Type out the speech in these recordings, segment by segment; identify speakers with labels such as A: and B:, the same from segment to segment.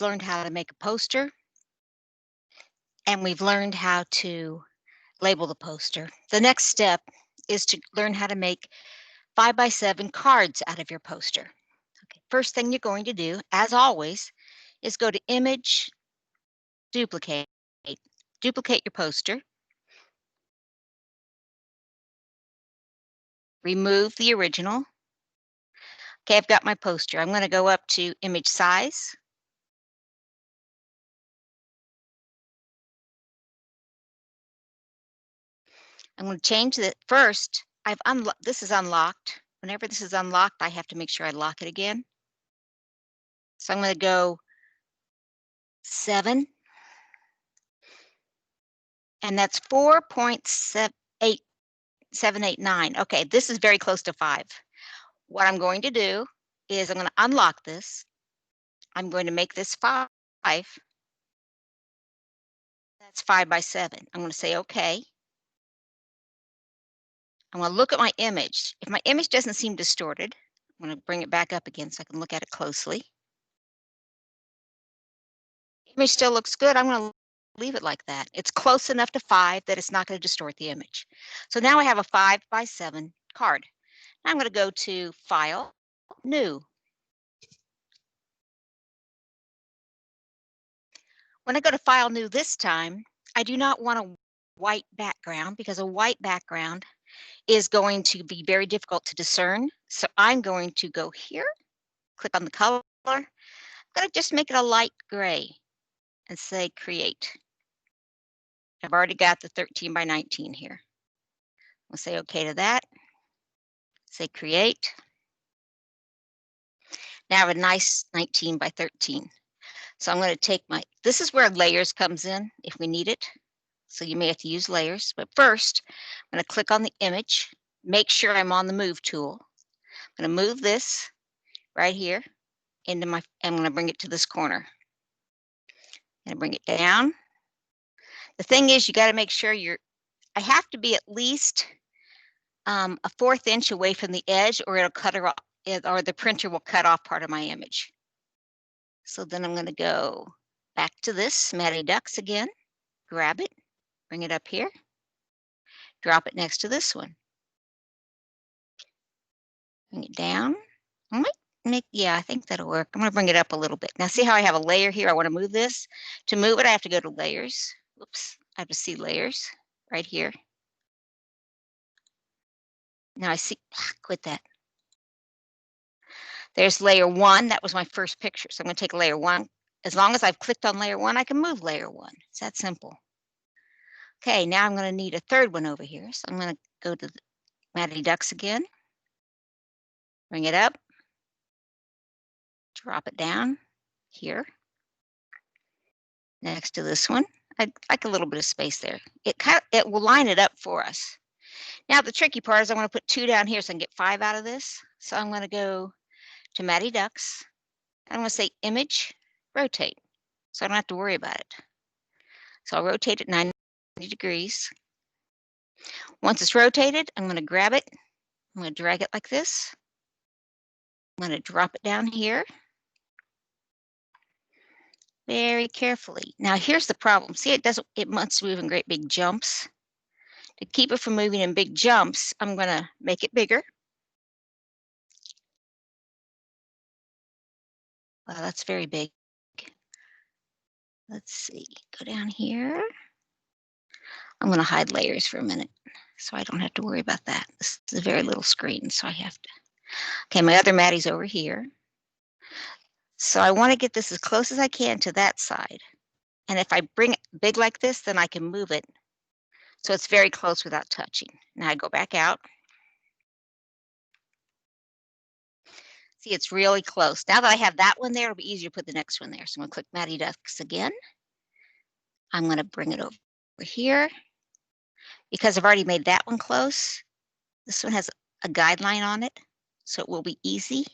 A: learned how to make a poster, and we've learned how to label the poster. The next step is to learn how to make 5x7 cards out of your poster. Okay. First thing you're going to do, as always, is go to Image, Duplicate. Duplicate your poster. Remove the original. Okay, I've got my poster. I'm going to go up to Image Size. I'm going to change it first. This is unlocked. Whenever this is unlocked, I have to make sure I lock it again. So I'm going to go 7, and that's 4.789. Okay, this is very close to 5. What I'm going to do is I'm going to unlock this. I'm going to make this 5. That's 5x7. I'm going to say okay. I'm going to look at my image. If my image doesn't seem distorted, I'm going to bring it back up again so I can look at it closely. Image still looks good. I'm going to leave it like that. It's close enough to 5 that it's not going to distort the image. So now I have a 5x7 card. Now I'm going to go to File, New. When I go to File, New this time, I do not want a white background because a white background is going to be very difficult to discern. So I'm going to go here, click on the color. I'm going to just make it a light gray and say Create. I've already got the 13x19 here. We'll say okay to that. Say Create. Now I have a nice 19x13. So I'm going to take this is where layers comes in if we need it. So you may have to use layers. But first, I'm going to click on the image. Make sure I'm on the Move tool. I'm going to move this right here into I'm going to bring it to this corner. And bring it down. The thing is, you got to make sure I have to be at least a 1/4 inch away from the edge, or it'll cut her off, or the printer will cut off part of my image. So then I'm going to go back to this Matty Ducks again, grab it, bring it up here, drop it next to this one. Bring it down. I might yeah, I think that'll work. I'm going to bring it up a little bit. Now see how I have a layer here? I want to move this. To move it, I have to go to Layers. Oops, I have to see Layers right here. Now I see, quit that. There's layer 1. That was my first picture. So I'm going to take layer 1. As long as I've clicked on layer 1, I can move layer 1. It's that simple. Okay, now I'm going to need a third one over here. So I'm going to go to Matty Ducks again. Bring it up. Drop it down here. Next to this one. I'd like a little bit of space there. It will line it up for us. Now the tricky part is I want to put 2 down here so I can get 5 out of this. So I'm going to go to Matty Ducks. I'm going to say Image, Rotate. So I don't have to worry about it. So I'll rotate it 90 degrees. Once it's rotated, I'm going to grab it. I'm going to drag it like this. I'm going to drop it down here. Very carefully. Now here's the problem. See, it must move in great big jumps. To keep it from moving in big jumps, I'm going to make it bigger. Wow, that's very big. Let's see, go down here. I'm going to hide layers for a minute so I don't have to worry about that. This is a very little screen, so I have to. Okay, my other Matty's over here. So I want to get this as close as I can to that side. And if I bring it big like this, then I can move it so it's very close without touching. Now I go back out. See, it's really close. Now that I have that one there, it'll be easier to put the next one there. So I'm going to click Matty Ducks again. I'm going to bring it over here. Because I've already made that one close, this one has a guideline on it, so it will be easy.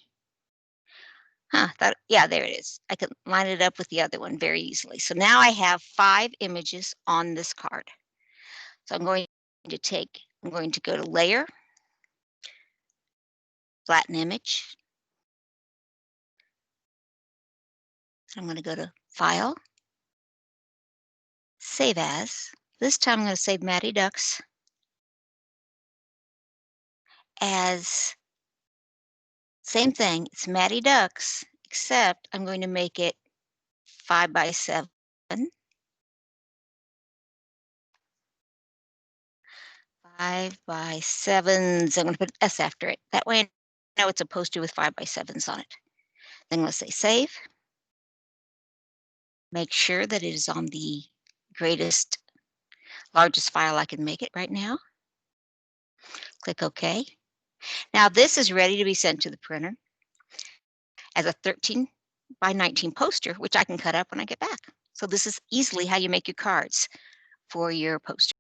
A: Yeah, there it is. I can line it up with the other one very easily. So now I have 5 images on this card. So I'm going to go to Layer, Flatten Image, I'm going to go to File, Save As. This time I'm going to save Matty Ducks as, same thing, it's Matty Ducks, except I'm going to make it 5 by 7. 5 by 7s. I'm going to put an S after it. That way I know it's a poster with 5 by 7s on it. Then I'm going to say Save. Make sure that it is on the largest file I can make it right now. Click OK. Now this is ready to be sent to the printer as a 13 by 19 poster, which I can cut up when I get back. So this is easily how you make your cards for your poster.